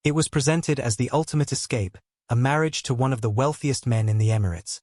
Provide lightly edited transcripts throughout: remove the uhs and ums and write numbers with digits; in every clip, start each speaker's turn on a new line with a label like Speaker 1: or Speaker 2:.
Speaker 1: It was presented as the ultimate escape, a marriage to one of the wealthiest men in the Emirates,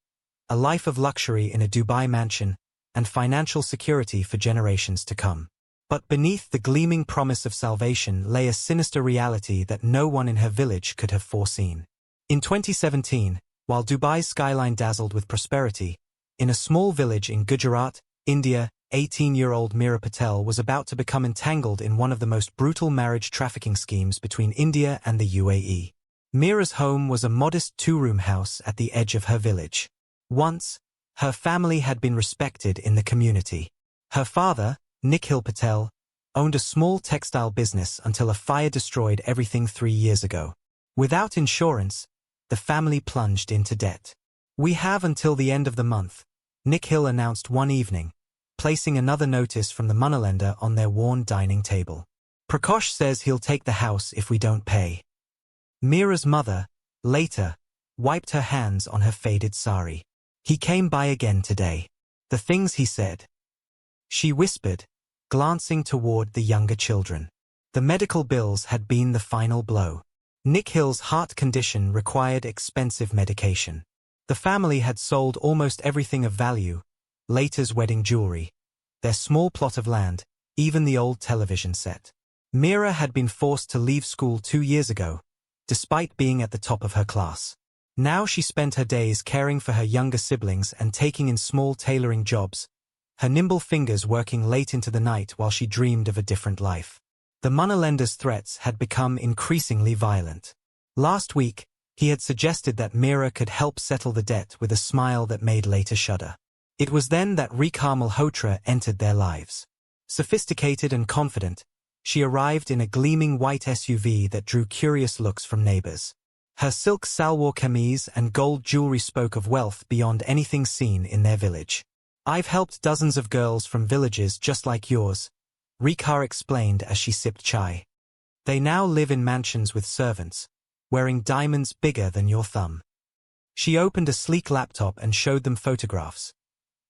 Speaker 1: a life of luxury in a Dubai mansion, and financial security for generations to come. But beneath the gleaming promise of salvation lay a sinister reality that no one in her village could have foreseen. In 2017, while Dubai's skyline dazzled with prosperity, in a small village in Gujarat, India, 18-year-old Meera Patel was about to become entangled in one of the most brutal marriage trafficking schemes between India and the UAE. Meera's home was a modest two-room house at the edge of her village. Once, her family had been respected in the community. Her father, Nikhil Patel, owned a small textile business until a fire destroyed everything 3 years ago. Without insurance, the family plunged into debt. "We have until the end of the month," Nikhil announced one evening, placing another notice from the moneylender on their worn dining table. "Prakash says he'll take the house if we don't pay." Meera's mother, later, wiped her hands on her faded sari. "He came by again today. The things he said," she whispered, glancing toward the younger children. The medical bills had been the final blow. Nikhil's heart condition required expensive medication. The family had sold almost everything of value: Later's wedding jewelry, their small plot of land, even the old television set. Meera had been forced to leave school 2 years ago, despite being at the top of her class. Now she spent her days caring for her younger siblings and taking in small tailoring jobs, her nimble fingers working late into the night while she dreamed of a different life. The moneylender's threats had become increasingly violent. Last week, he had suggested that Meera could help settle the debt with a smile that made Later shudder. It was then that Tariq Al-Otaiba entered their lives. Sophisticated and confident, she arrived in a gleaming white SUV that drew curious looks from neighbors. Her silk salwar kameez and gold jewelry spoke of wealth beyond anything seen in their village. "I've helped dozens of girls from villages just like yours," Tariq explained as she sipped chai. "They now live in mansions with servants, wearing diamonds bigger than your thumb." She opened a sleek laptop and showed them photographs.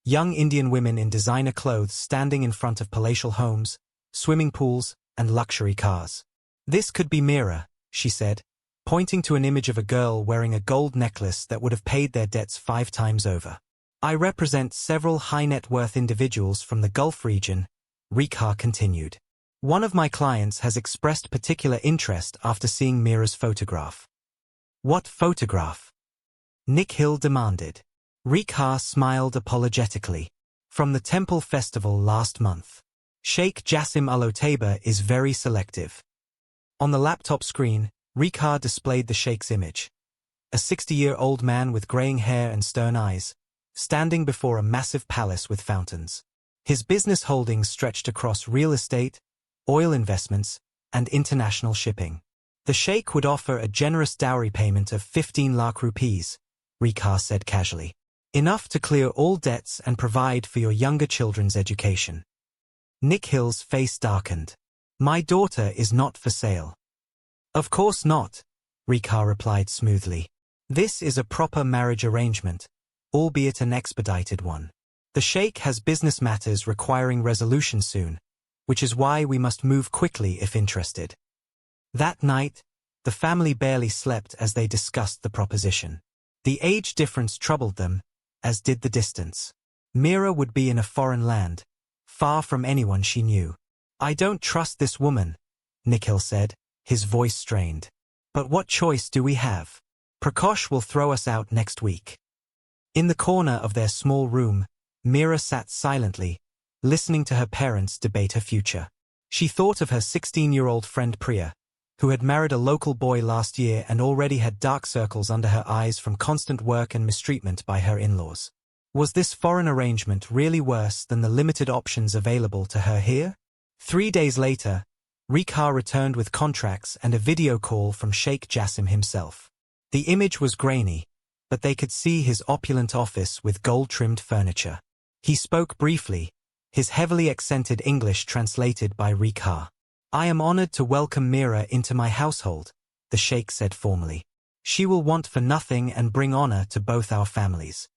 Speaker 1: Young Indian women in designer clothes standing in front of palatial homes, swimming pools, and luxury cars. "This could be Meera," she said, pointing to an image of a girl wearing a gold necklace that would have paid their debts 5 times over. "I represent several high-net-worth individuals from the Gulf region," Tariq continued. "One of my clients has expressed particular interest after seeing Meera's photograph." "What photograph?" Nikhil demanded. Tariq smiled apologetically. "From the temple festival last month. Sheikh Jassim Al-Otaiba is very selective." On the laptop screen, Tariq displayed the sheikh's image. A 60-year-old man with graying hair and stern eyes, standing before a massive palace with fountains. His business holdings stretched across real estate, oil investments, and international shipping. "The sheikh would offer a generous dowry payment of 15 lakh rupees, Tariq said casually. "Enough to clear all debts and provide for your younger children's education." Nikhil's face darkened. "My daughter is not for sale." "Of course not," Tariq replied smoothly. "This is a proper marriage arrangement, albeit an expedited one. The sheikh has business matters requiring resolution soon, which is why we must move quickly if interested." That night, the family barely slept as they discussed the proposition. The age difference troubled them, as did the distance. Meera would be in a foreign land, far from anyone she knew. "I don't trust this woman," Nikhil said, his voice strained. "But what choice do we have? Prakash will throw us out next week." In the corner of their small room, Meera sat silently, listening to her parents debate her future. She thought of her 16-year-old friend Priya, who had married a local boy last year and already had dark circles under her eyes from constant work and mistreatment by her in-laws. Was this foreign arrangement really worse than the limited options available to her here? 3 days later, Tariq returned with contracts and a video call from Sheikh Jassim himself. The image was grainy, but they could see his opulent office with gold-trimmed furniture. He spoke briefly, his heavily accented English translated by Tariq. "I am honored to welcome Meera into my household," the sheikh said formally. "She will want for nothing and bring honor to both our families."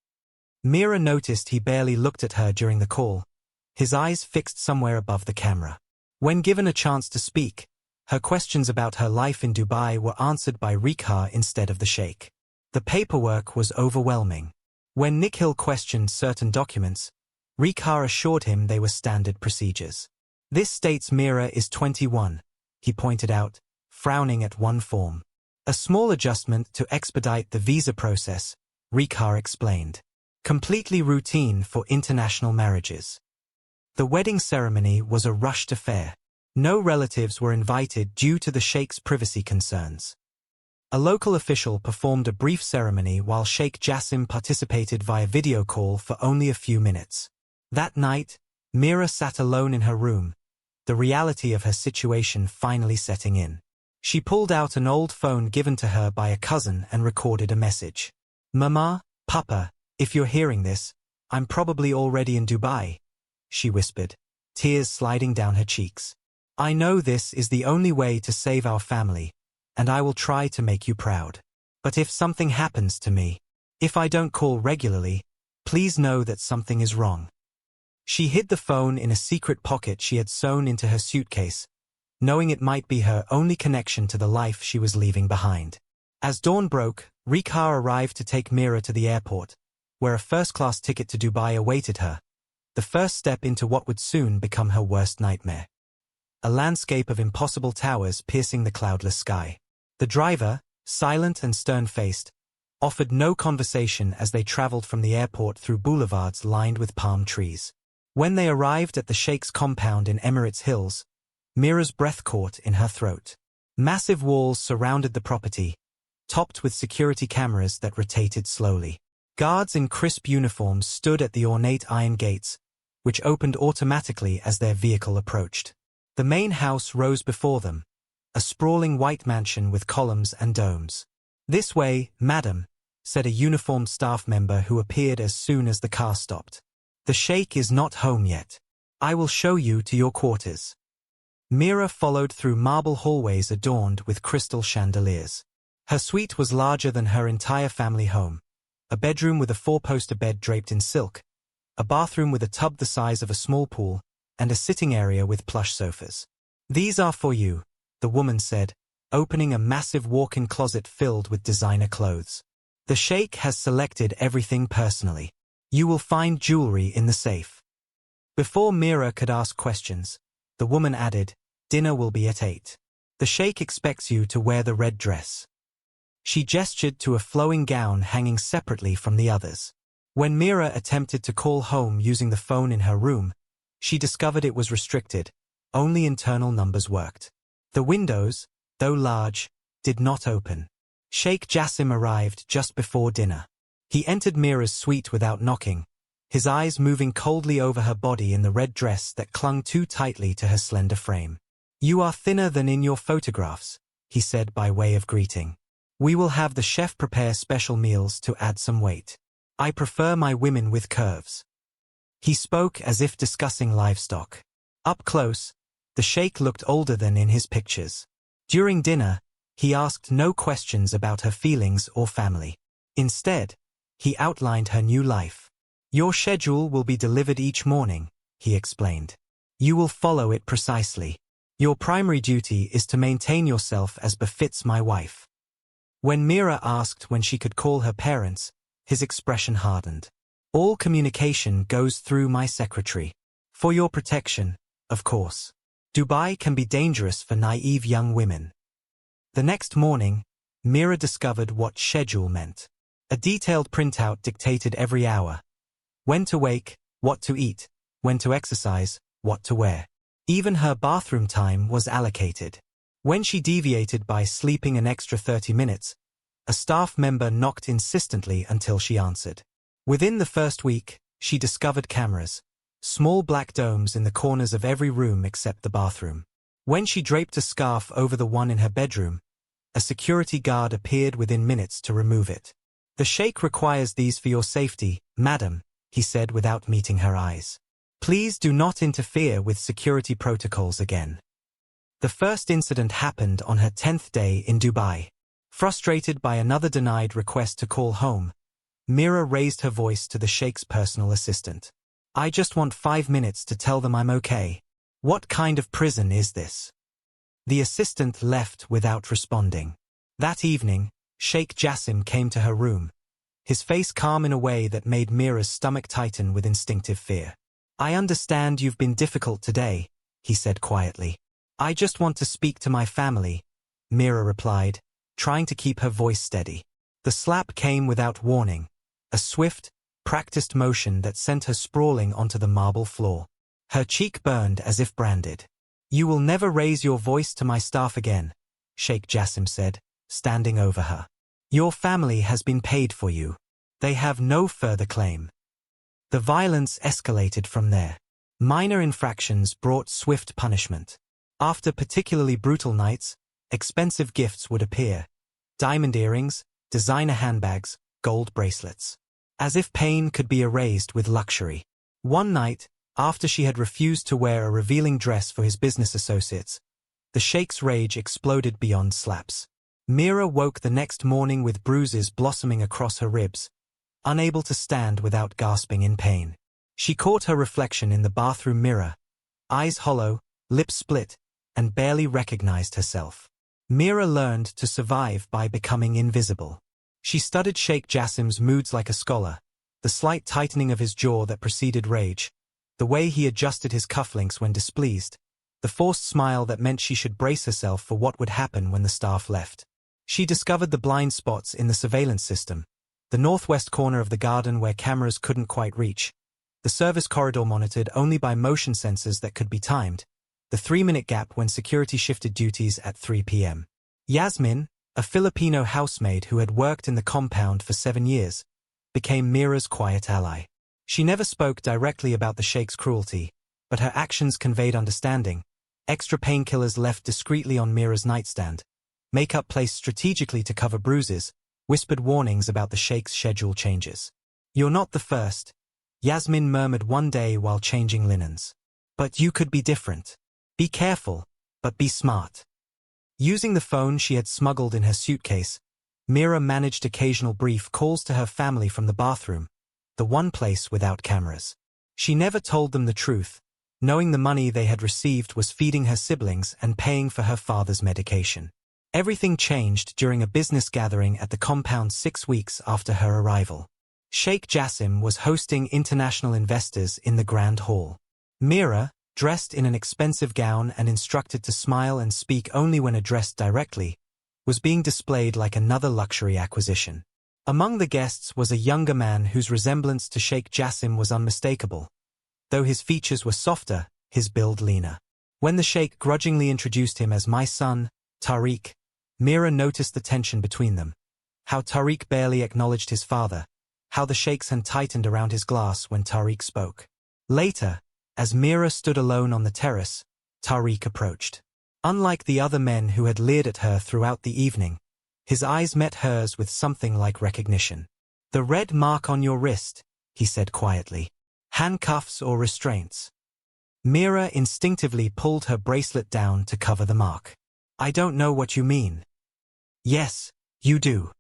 Speaker 1: Meera noticed he barely looked at her during the call, his eyes fixed somewhere above the camera. When given a chance to speak, Her questions about her life in Dubai were answered by Rekha instead of the Sheikh. The paperwork was overwhelming. When Nikhil questioned certain documents, Rekha assured him they were standard procedures. This states Meera is 21, he pointed out, frowning at one form. A small adjustment to expedite the visa process, Rekha explained. Completely routine for international marriages. The wedding ceremony was a rushed affair. No relatives were invited due to the Sheikh's privacy concerns. A local official performed a brief ceremony while Sheikh Jassim participated via video call for only a few minutes. That night, Meera sat alone in her room, the reality of her situation finally setting in. She pulled out an old phone given to her by a cousin and recorded a message. "Mama, Papa, if you're hearing this, I'm probably already in Dubai," she whispered, tears sliding down her cheeks. "I know this is the only way to save our family, and I will try to make you proud. But if something happens to me, if I don't call regularly, please know that something is wrong." She hid the phone in a secret pocket she had sewn into her suitcase, knowing it might be her only connection to the life she was leaving behind. As dawn broke, Rekha arrived to take Meera to the airport, where a first-class ticket to Dubai awaited her, the first step into what would soon become her worst nightmare. A landscape of impossible towers piercing the cloudless sky. The driver, silent and stern-faced, offered no conversation as they traveled from the airport through boulevards lined with palm trees. When they arrived at the Sheikh's compound in Emirates Hills, Meera's breath caught in her throat. Massive walls surrounded the property, topped with security cameras that rotated slowly. Guards in crisp uniforms stood at the ornate iron gates, which opened automatically as their vehicle approached. The main house rose before them, a sprawling white mansion with columns and domes. "This way, madam," said a uniformed staff member who appeared as soon as the car stopped. "The Sheikh is not home yet. I will show you to your quarters." Meera followed through marble hallways adorned with crystal chandeliers. Her suite was larger than her entire family home. A bedroom with a four-poster bed draped in silk, a bathroom with a tub the size of a small pool, and a sitting area with plush sofas. "These are for you," the woman said, opening a massive walk-in closet filled with designer clothes. "The Sheikh has selected everything personally. You will find jewelry in the safe." Before Meera could ask questions, the woman added, "Dinner will be at 8. The Sheikh expects you to wear the red dress." She gestured to a flowing gown hanging separately from the others. When Meera attempted to call home using the phone in her room, she discovered it was restricted. Only internal numbers worked. The windows, though large, did not open. Sheikh Jassim arrived just before dinner. He entered Meera's suite without knocking, his eyes moving coldly over her body in the red dress that clung too tightly to her slender frame. "You are thinner than in your photographs," he said by way of greeting. "We will have the chef prepare special meals to add some weight. I prefer my women with curves." He spoke as if discussing livestock. Up close, the Sheikh looked older than in his pictures. During dinner, he asked no questions about her feelings or family. Instead, he outlined her new life. "Your schedule will be delivered each morning," he explained. "You will follow it precisely. Your primary duty is to maintain yourself as befits my wife." When Meera asked when she could call her parents, his expression hardened. "All communication goes through my secretary. For your protection, of course. Dubai can be dangerous for naive young women." The next morning, Meera discovered what schedule meant. A detailed printout dictated every hour. When to wake, what to eat, when to exercise, what to wear. Even her bathroom time was allocated. When she deviated by sleeping an extra 30 minutes, a staff member knocked insistently until she answered. Within the first week, she discovered cameras, small black domes in the corners of every room except the bathroom. When she draped a scarf over the one in her bedroom, a security guard appeared within minutes to remove it. "The Sheikh requires these for your safety, madam," he said without meeting her eyes. "Please do not interfere with security protocols again." The first incident happened on her 10th day in Dubai. Frustrated by another denied request to call home, Meera raised her voice to the Sheikh's personal assistant. "I just want 5 minutes to tell them I'm okay. What kind of prison is this?" The assistant left without responding. That evening, Sheikh Jassim came to her room, his face calm in a way that made Meera's stomach tighten with instinctive fear. "I understand you've been difficult today," he said quietly. "I just want to speak to my family," Meera replied, trying to keep her voice steady. The slap came without warning, a swift, practiced motion that sent her sprawling onto the marble floor. Her cheek burned as if branded. "You will never raise your voice to my staff again," Sheikh Jassim said, standing over her. "Your family has been paid for you. They have no further claim." The violence escalated from there. Minor infractions brought swift punishment. After particularly brutal nights, expensive gifts would appear. Diamond earrings, designer handbags, gold bracelets. As if pain could be erased with luxury. One night, after she had refused to wear a revealing dress for his business associates, the Sheikh's rage exploded beyond slaps. Meera woke the next morning with bruises blossoming across her ribs, unable to stand without gasping in pain. She caught her reflection in the bathroom mirror, eyes hollow, lips split, and barely recognized herself. Meera learned to survive by becoming invisible. She studied Sheikh Jassim's moods like a scholar, the slight tightening of his jaw that preceded rage, the way he adjusted his cufflinks when displeased, the forced smile that meant she should brace herself for what would happen when the staff left. She discovered the blind spots in the surveillance system, the northwest corner of the garden where cameras couldn't quite reach, the service corridor monitored only by motion sensors that could be timed, the 3-minute gap when security shifted duties at 3 p.m. Yasmin, a Filipino housemaid who had worked in the compound for 7 years, became Meera's quiet ally. She never spoke directly about the Sheikh's cruelty, but her actions conveyed understanding. Extra painkillers left discreetly on Meera's nightstand, makeup placed strategically to cover bruises, whispered warnings about the Sheikh's schedule changes. "You're not the first," Yasmin murmured one day while changing linens. "But you could be different. Be careful, but be smart." Using the phone she had smuggled in her suitcase, Meera managed occasional brief calls to her family from the bathroom, the one place without cameras. She never told them the truth, knowing the money they had received was feeding her siblings and paying for her father's medication. Everything changed during a business gathering at the compound 6 weeks after her arrival. Sheikh Jassim was hosting international investors in the Grand Hall. Meera, dressed in an expensive gown and instructed to smile and speak only when addressed directly, was being displayed like another luxury acquisition. Among the guests was a younger man whose resemblance to Sheikh Jassim was unmistakable. Though his features were softer, his build leaner. When the Sheikh grudgingly introduced him as "my son, Tariq," Meera noticed the tension between them. How Tariq barely acknowledged his father, how the Sheikh's hand tightened around his glass when Tariq spoke. Later, as Meera stood alone on the terrace, Tariq approached. Unlike the other men who had leered at her throughout the evening, his eyes met hers with something like recognition. "The red mark on your wrist," he said quietly. "Handcuffs or restraints?" Meera instinctively pulled her bracelet down to cover the mark. "I don't know what you mean." "Yes, you do."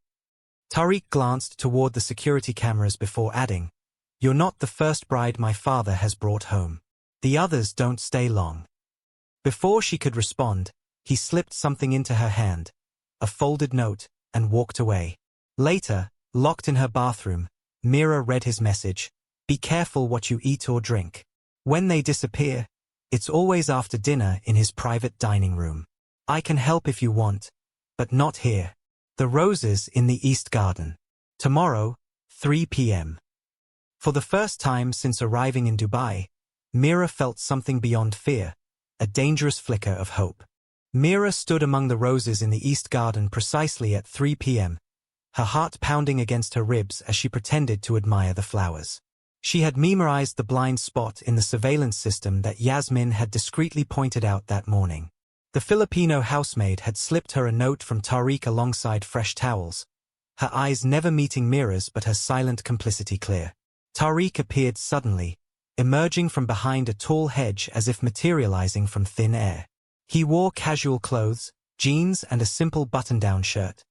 Speaker 1: Tariq glanced toward the security cameras before adding, "You're not the first bride my father has brought home. The others don't stay long." Before she could respond, he slipped something into her hand, a folded note, and walked away. Later, locked in her bathroom, Meera read his message, "Be careful what you eat or drink. When they disappear, it's always after dinner in his private dining room. I can help if you want, but not here. The roses in the East Garden. Tomorrow, 3 p.m. For the first time since arriving in Dubai, Meera felt something beyond fear, a dangerous flicker of hope. Meera stood among the roses in the East Garden precisely at 3 p.m., her heart pounding against her ribs as she pretended to admire the flowers. She had memorized the blind spot in the surveillance system that Yasmin had discreetly pointed out that morning. The Filipino housemaid had slipped her a note from Tariq alongside fresh towels, her eyes never meeting Meera's but her silent complicity clear. Tariq appeared suddenly, emerging from behind a tall hedge as if materializing from thin air. He wore casual clothes, jeans and a simple button-down shirt,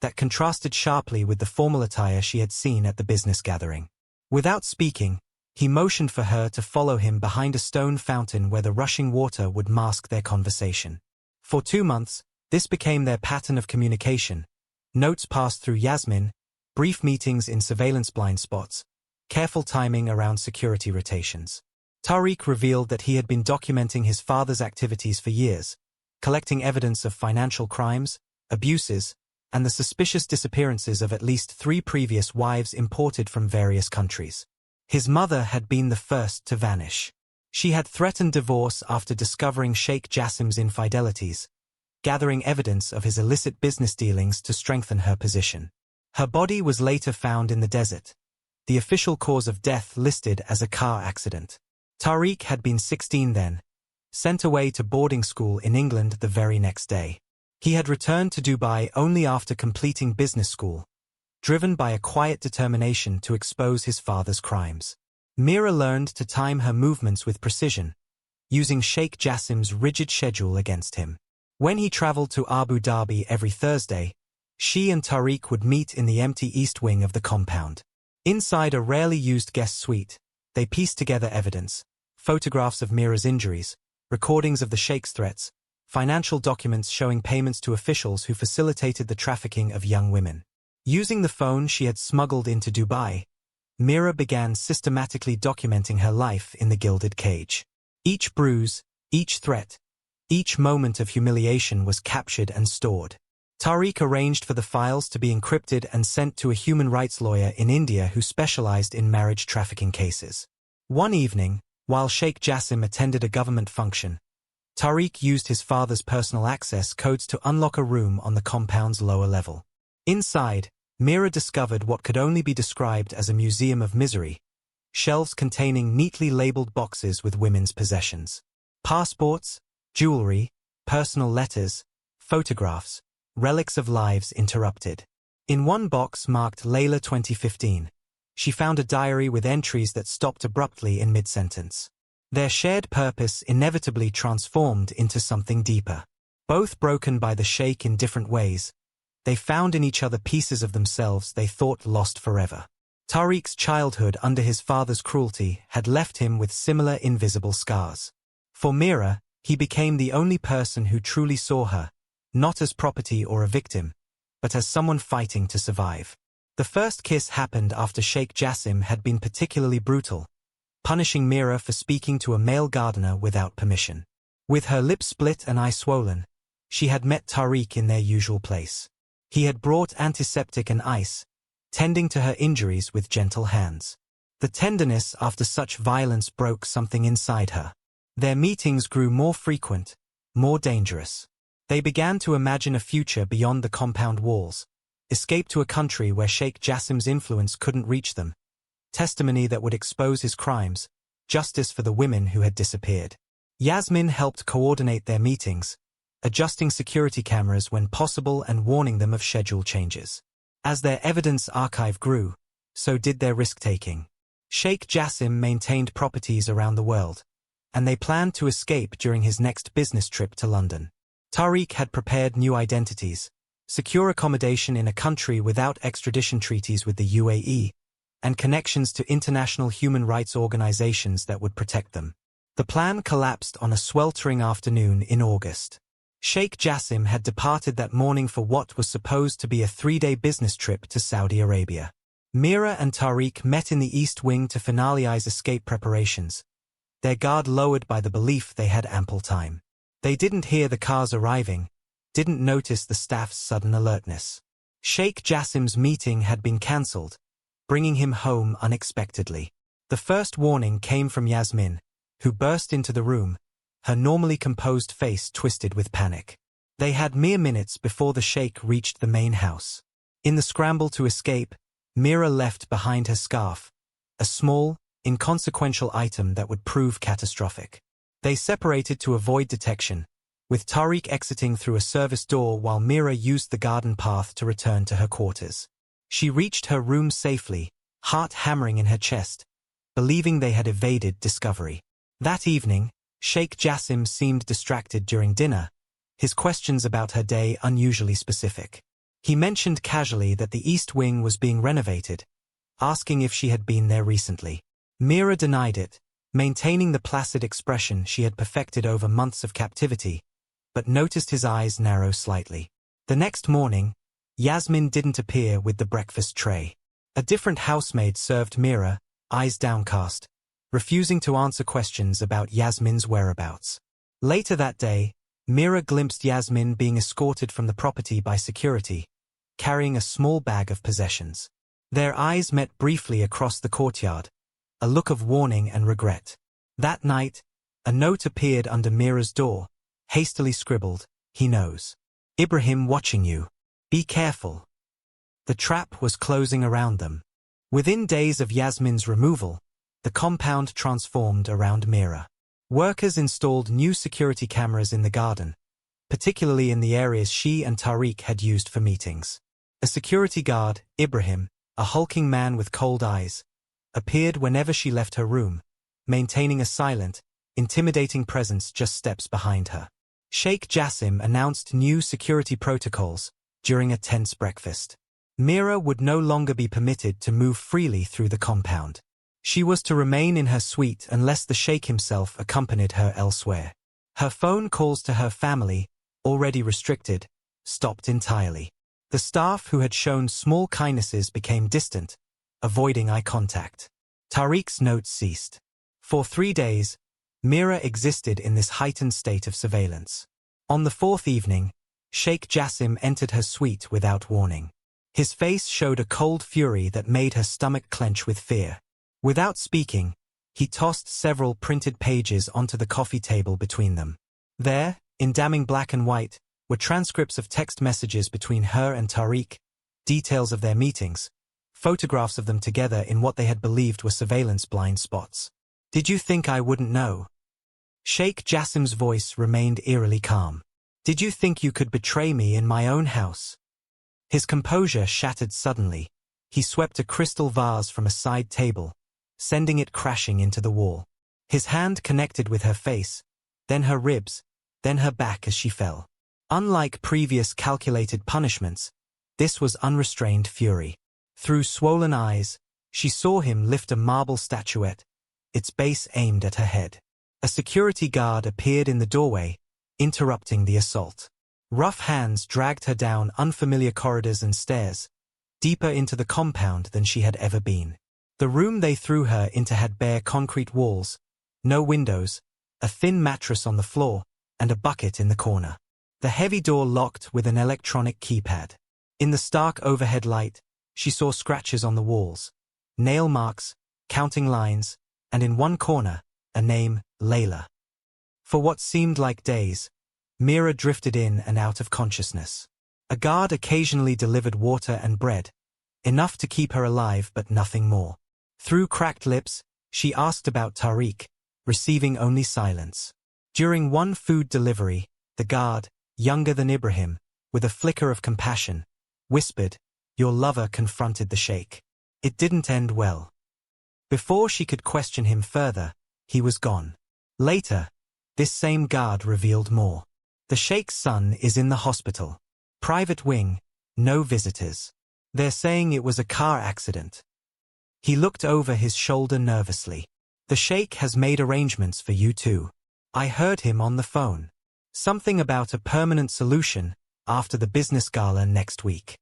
Speaker 1: that contrasted sharply with the formal attire she had seen at the business gathering. Without speaking, he motioned for her to follow him behind a stone fountain where the rushing water would mask their conversation. For 2 months, this became their pattern of communication. Notes passed through Yasmin, brief meetings in surveillance blind spots, careful timing around security rotations. Tariq revealed that he had been documenting his father's activities for years, collecting evidence of financial crimes, abuses, and the suspicious disappearances of at least 3 previous wives imported from various countries. His mother had been the first to vanish. She had threatened divorce after discovering Sheikh Jassim's infidelities, gathering evidence of his illicit business dealings to strengthen her position. Her body was later found in the desert, the official cause of death listed as a car accident. Tariq had been 16 then, sent away to boarding school in England the very next day. He had returned to Dubai only after completing business school, driven by a quiet determination to expose his father's crimes. Meera learned to time her movements with precision, using Sheikh Jassim's rigid schedule against him. When he traveled to Abu Dhabi every Thursday, she and Tariq would meet in the empty east wing of the compound. Inside a rarely used guest suite, they pieced together evidence, photographs of Meera's injuries, recordings of the Sheikh's threats, financial documents showing payments to officials who facilitated the trafficking of young women. Using the phone she had smuggled into Dubai, Meera began systematically documenting her life in the gilded cage. Each bruise, each threat, each moment of humiliation was captured and stored. Tariq arranged for the files to be encrypted and sent to a human rights lawyer in India who specialized in marriage trafficking cases. One evening, while Sheikh Jassim attended a government function, Tariq used his father's personal access codes to unlock a room on the compound's lower level. Inside, Meera discovered what could only be described as a museum of misery, shelves containing neatly labeled boxes with women's possessions. Passports, jewelry, personal letters, photographs, relics of lives interrupted. In one box marked Layla 2015, she found a diary with entries that stopped abruptly in mid-sentence. Their shared purpose inevitably transformed into something deeper. Both broken by the Sheikh in different ways, they found in each other pieces of themselves they thought lost forever. Tariq's childhood under his father's cruelty had left him with similar invisible scars. For Meera, he became the only person who truly saw her, not as property or a victim, but as someone fighting to survive. The first kiss happened after Sheikh Jassim had been particularly brutal, punishing Meera for speaking to a male gardener without permission. With her lips split and eye swollen, she had met Tariq in their usual place. He had brought antiseptic and ice, tending to her injuries with gentle hands. The tenderness after such violence broke something inside her. Their meetings grew more frequent, more dangerous. They began to imagine a future beyond the compound walls, escape to a country where Sheikh Jassim's influence couldn't reach them, testimony that would expose his crimes, justice for the women who had disappeared. Yasmin helped coordinate their meetings, adjusting security cameras when possible and warning them of schedule changes. As their evidence archive grew, so did their risk-taking. Sheikh Jassim maintained properties around the world, and they planned to escape during his next business trip to London. Tariq had prepared new identities, secure accommodation in a country without extradition treaties with the UAE, and connections to international human rights organizations that would protect them. The plan collapsed on a sweltering afternoon in August. Sheikh Jassim had departed that morning for what was supposed to be a 3-day business trip to Saudi Arabia. Meera and Tariq met in the East Wing to finalize escape preparations, their guard lowered by the belief they had ample time. They didn't hear the cars arriving, didn't notice the staff's sudden alertness. Sheikh Jassim's meeting had been cancelled, bringing him home unexpectedly. The first warning came from Yasmin, who burst into the room, her normally composed face twisted with panic. They had mere minutes before the Sheikh reached the main house. In the scramble to escape, Meera left behind her scarf, a small, inconsequential item that would prove catastrophic. They separated to avoid detection, with Tariq exiting through a service door while Meera used the garden path to return to her quarters. She reached her room safely, heart hammering in her chest, believing they had evaded discovery. That evening, Sheikh Jassim seemed distracted during dinner, his questions about her day unusually specific. He mentioned casually that the East Wing was being renovated, asking if she had been there recently. Meera denied it, maintaining the placid expression she had perfected over months of captivity, but noticed his eyes narrow slightly. The next morning, Yasmin didn't appear with the breakfast tray. A different housemaid served Meera, eyes downcast, refusing to answer questions about Yasmin's whereabouts. Later that day, Meera glimpsed Yasmin being escorted from the property by security, carrying a small bag of possessions. Their eyes met briefly across the courtyard, a look of warning and regret. That night, a note appeared under Meera's door, hastily scribbled, "He knows. Ibrahim watching you. Be careful." The trap was closing around them. Within days of Yasmin's removal, the compound transformed around Meera. Workers installed new security cameras in the garden, particularly in the areas she and Tariq had used for meetings. A security guard, Ibrahim, a hulking man with cold eyes, appeared whenever she left her room, maintaining a silent, intimidating presence just steps behind her. Sheikh Jassim announced new security protocols during a tense breakfast. Meera would no longer be permitted to move freely through the compound. She was to remain in her suite unless the sheikh himself accompanied her elsewhere. Her phone calls to her family, already restricted, stopped entirely. The staff who had shown small kindnesses became distant, avoiding eye contact. Tariq's notes ceased. For 3 days, Meera existed in this heightened state of surveillance. On the 4th evening, Sheikh Jassim entered her suite without warning. His face showed a cold fury that made her stomach clench with fear. Without speaking, he tossed several printed pages onto the coffee table between them. There, in damning black and white, were transcripts of text messages between her and Tariq, details of their meetings, photographs of them together in what they had believed were surveillance blind spots. "Did you think I wouldn't know?" Sheikh Jassim's voice remained eerily calm. "Did you think you could betray me in my own house?" His composure shattered suddenly. He swept a crystal vase from a side table, sending it crashing into the wall. His hand connected with her face, then her ribs, then her back as she fell. Unlike previous calculated punishments, this was unrestrained fury. Through swollen eyes, she saw him lift a marble statuette, its base aimed at her head. A security guard appeared in the doorway, interrupting the assault. Rough hands dragged her down unfamiliar corridors and stairs, deeper into the compound than she had ever been. The room they threw her into had bare concrete walls, no windows, a thin mattress on the floor, and a bucket in the corner. The heavy door locked with an electronic keypad. In the stark overhead light, she saw scratches on the walls, nail marks, counting lines, and in one corner, a name, Layla. For what seemed like days, Meera drifted in and out of consciousness. A guard occasionally delivered water and bread, enough to keep her alive but nothing more. Through cracked lips, she asked about Tariq, receiving only silence. During one food delivery, the guard, younger than Ibrahim, with a flicker of compassion, whispered, "Your lover confronted the sheikh. It didn't end well." Before she could question him further, he was gone. Later, this same guard revealed more. The sheikh's son is in the hospital. Private wing, no visitors. They're saying it was a car accident. He looked over his shoulder nervously. "The sheikh has made arrangements for you too. I heard him on the phone. Something about a permanent solution after the business gala next week."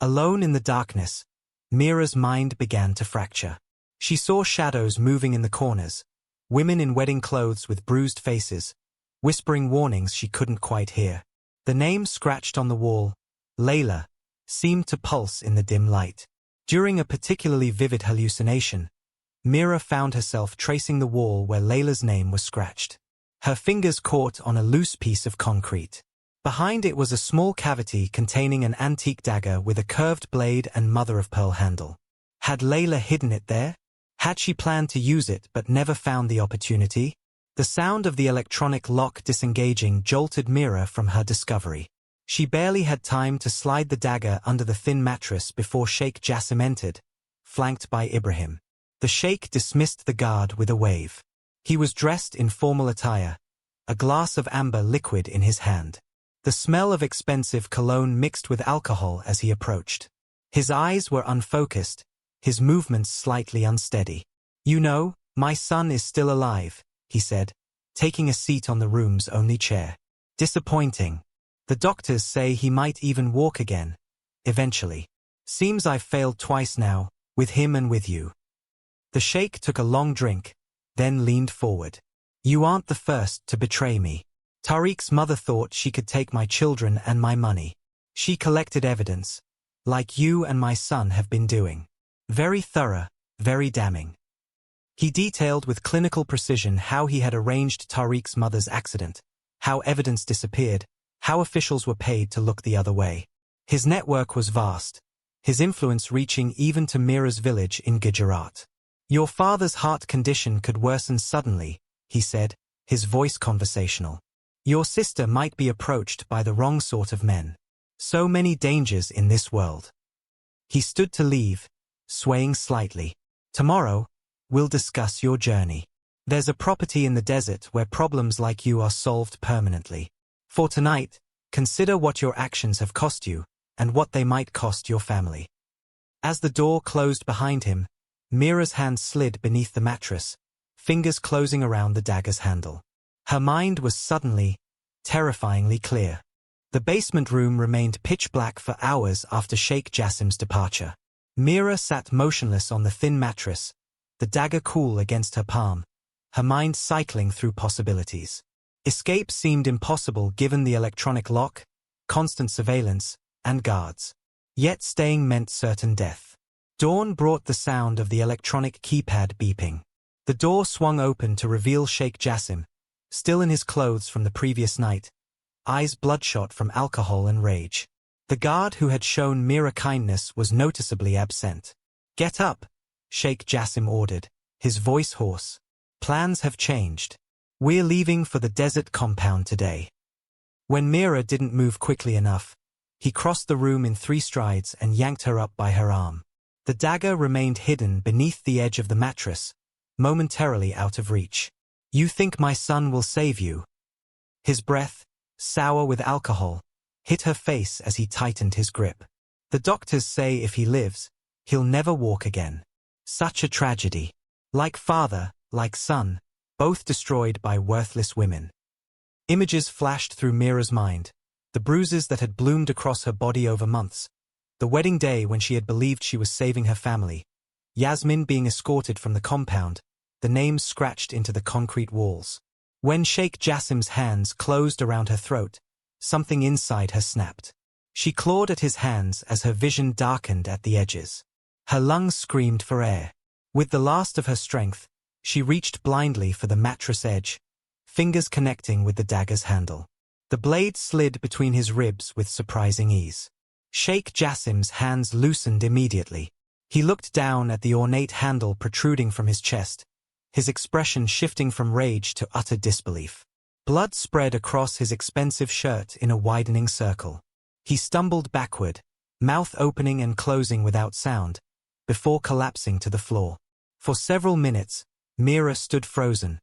Speaker 1: Alone in the darkness, Meera's mind began to fracture. She saw shadows moving in the corners, women in wedding clothes with bruised faces, whispering warnings she couldn't quite hear. The name scratched on the wall, Layla, seemed to pulse in the dim light. During a particularly vivid hallucination, Meera found herself tracing the wall where Layla's name was scratched. Her fingers caught on a loose piece of concrete. Behind it was a small cavity containing an antique dagger with a curved blade and mother-of-pearl handle. Had Layla hidden it there? Had she planned to use it but never found the opportunity? The sound of the electronic lock disengaging jolted Meera from her discovery. She barely had time to slide the dagger under the thin mattress before Sheikh Jassim entered, flanked by Ibrahim. The sheikh dismissed the guard with a wave. He was dressed in formal attire, a glass of amber liquid in his hand. The smell of expensive cologne mixed with alcohol as he approached. His eyes were unfocused, his movements slightly unsteady. "You know, my son is still alive," he said, taking a seat on the room's only chair. Disappointing. The doctors say he might even walk again. Eventually. Seems I've failed twice now, with him and with you. The sheikh took a long drink, then leaned forward. You aren't the first to betray me. Tariq's mother thought she could take my children and my money. She collected evidence, like you and my son have been doing. Very thorough, very damning. He detailed with clinical precision how he had arranged Tariq's mother's accident, how evidence disappeared, how officials were paid to look the other way. His network was vast, his influence reaching even to Meera's village in Gujarat. Your father's heart condition could worsen suddenly, he said, his voice conversational. Your sister might be approached by the wrong sort of men. So many dangers in this world. He stood to leave, swaying slightly. Tomorrow, we'll discuss your journey. There's a property in the desert where problems like you are solved permanently. For tonight, consider what your actions have cost you, and what they might cost your family. As the door closed behind him, Meera's hand slid beneath the mattress, fingers closing around the dagger's handle. Her mind was suddenly, terrifyingly clear. The basement room remained pitch black for hours after Sheikh Jassim's departure. Meera sat motionless on the thin mattress, the dagger cool against her palm, her mind cycling through possibilities. Escape seemed impossible given the electronic lock, constant surveillance, and guards. Yet staying meant certain death. Dawn brought the sound of the electronic keypad beeping. The door swung open to reveal Sheikh Jassim, still in his clothes from the previous night, eyes bloodshot from alcohol and rage. The guard who had shown Meera kindness was noticeably absent. Get up, Sheikh Jassim ordered, his voice hoarse. Plans have changed. We're leaving for the desert compound today. When Meera didn't move quickly enough, he crossed the room in 3 strides and yanked her up by her arm. The dagger remained hidden beneath the edge of the mattress, momentarily out of reach. You think my son will save you? His breath, sour with alcohol, hit her face as he tightened his grip. The doctors say if he lives, he'll never walk again. Such a tragedy. Like father, like son, both destroyed by worthless women. Images flashed through Meera's mind, the bruises that had bloomed across her body over months, the wedding day when she had believed she was saving her family, Yasmin being escorted from the compound, the names scratched into the concrete walls. When Sheikh Jassim's hands closed around her throat, something inside her snapped. She clawed at his hands as her vision darkened at the edges. Her lungs screamed for air. With the last of her strength, she reached blindly for the mattress edge, fingers connecting with the dagger's handle. The blade slid between his ribs with surprising ease. Sheikh Jassim's hands loosened immediately. He looked down at the ornate handle protruding from his chest, his expression shifting from rage to utter disbelief. Blood spread across his expensive shirt in a widening circle. He stumbled backward, mouth opening and closing without sound, before collapsing to the floor. For several minutes, Meera stood frozen,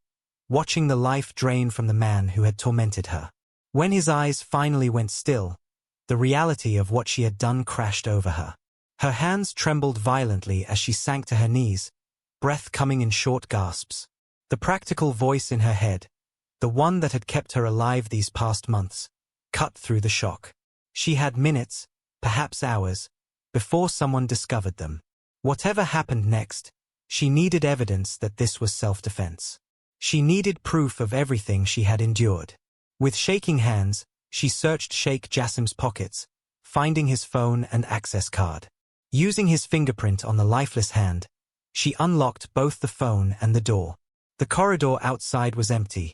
Speaker 1: watching the life drain from the man who had tormented her. When his eyes finally went still, the reality of what she had done crashed over her. Her hands trembled violently as she sank to her knees, breath coming in short gasps. The practical voice in her head, the one that had kept her alive these past months, cut through the shock. She had minutes, perhaps hours, before someone discovered them. Whatever happened next, she needed evidence that this was self-defense. She needed proof of everything she had endured. With shaking hands, she searched Sheikh Jassim's pockets, finding his phone and access card. Using his fingerprint on the lifeless hand, she unlocked both the phone and the door. The corridor outside was empty.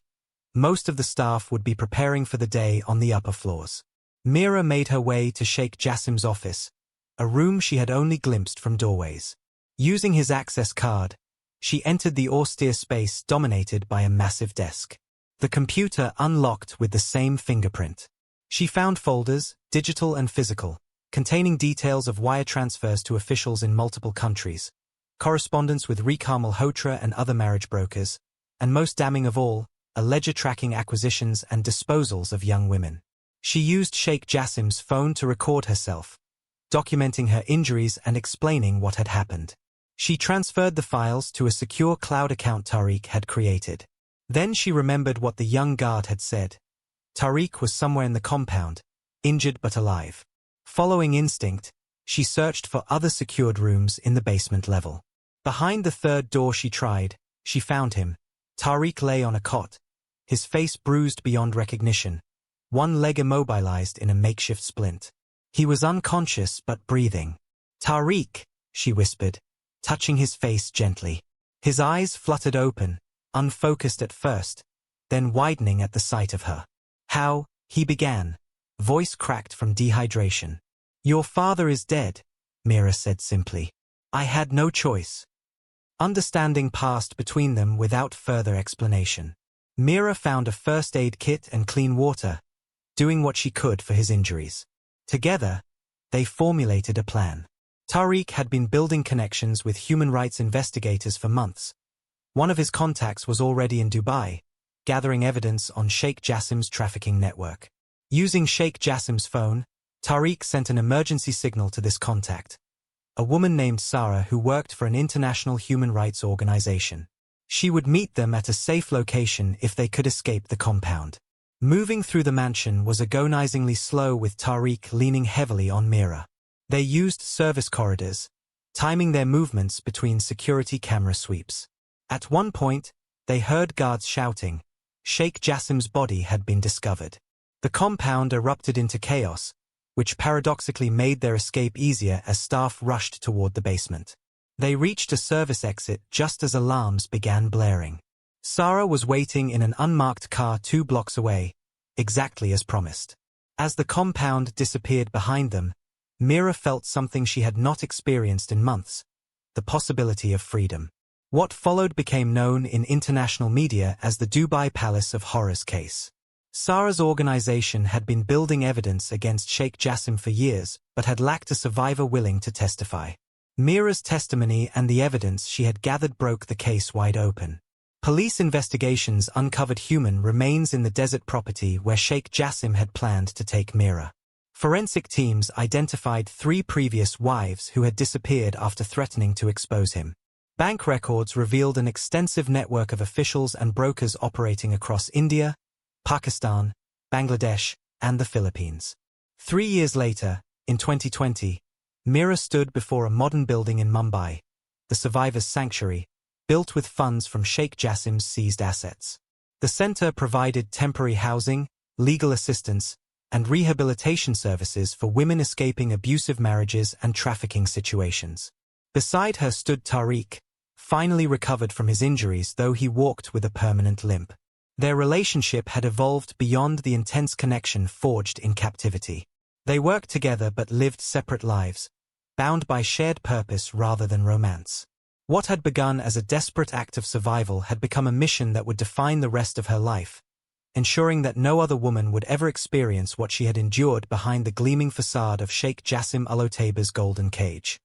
Speaker 1: Most of the staff would be preparing for the day on the upper floors. Meera made her way to Sheikh Jassim's office, a room she had only glimpsed from doorways. Using his access card, she entered the austere space dominated by a massive desk. The computer unlocked with the same fingerprint. She found folders, digital and physical, containing details of wire transfers to officials in multiple countries, correspondence with Riqam Malhotra and other marriage brokers, and most damning of all, a ledger tracking acquisitions and disposals of young women. She used Sheikh Jassim's phone to record herself, documenting her injuries and explaining what had happened. She transferred the files to a secure cloud account Tariq had created. Then she remembered what the young guard had said. Tariq was somewhere in the compound, injured but alive. Following instinct, she searched for other secured rooms in the basement level. Behind the third door she found him. Tariq lay on a cot, his face bruised beyond recognition, one leg immobilized in a makeshift splint. He was unconscious but breathing. "Tariq," she whispered, touching his face gently. His eyes fluttered open, unfocused at first, then widening at the sight of her. "How?" he began, voice cracked from dehydration. "Your father is dead," Meera said simply. "I had no choice." Understanding passed between them without further explanation. Meera found a first aid kit and clean water, doing what she could for his injuries. Together, they formulated a plan. Tariq had been building connections with human rights investigators for months. One of his contacts was already in Dubai, gathering evidence on Sheikh Jassim's trafficking network. Using Sheikh Jassim's phone, Tariq sent an emergency signal to this contact, a woman named Sarah who worked for an international human rights organization. She would meet them at a safe location if they could escape the compound. Moving through the mansion was agonizingly slow, with Tariq leaning heavily on Meera. They used service corridors, timing their movements between security camera sweeps. At one point, they heard guards shouting, Sheikh Jassim's body had been discovered. The compound erupted into chaos, which paradoxically made their escape easier as staff rushed toward the basement. They reached a service exit just as alarms began blaring. Sarah was waiting in an unmarked car 2 blocks away, exactly as promised. As the compound disappeared behind them, Meera felt something she had not experienced in months, the possibility of freedom. What followed became known in international media as the Dubai Palace of Horrors case. Sarah's organization had been building evidence against Sheikh Jassim for years, but had lacked a survivor willing to testify. Meera's testimony and the evidence she had gathered broke the case wide open. Police investigations uncovered human remains in the desert property where Sheikh Jassim had planned to take Meera. Forensic teams identified 3 previous wives who had disappeared after threatening to expose him. Bank records revealed an extensive network of officials and brokers operating across India, Pakistan, Bangladesh, and the Philippines. 3 years later, in 2020, Meera stood before a modern building in Mumbai, the Survivors' Sanctuary, built with funds from Sheikh Jassim's seized assets. The center provided temporary housing, legal assistance, and rehabilitation services for women escaping abusive marriages and trafficking situations. Beside her stood Tariq, finally recovered from his injuries, though he walked with a permanent limp. Their relationship had evolved beyond the intense connection forged in captivity. They worked together but lived separate lives, bound by shared purpose rather than romance. What had begun as a desperate act of survival had become a mission that would define the rest of her life, ensuring that no other woman would ever experience what she had endured behind the gleaming facade of Sheikh Jassim Al-Otaiba's golden cage.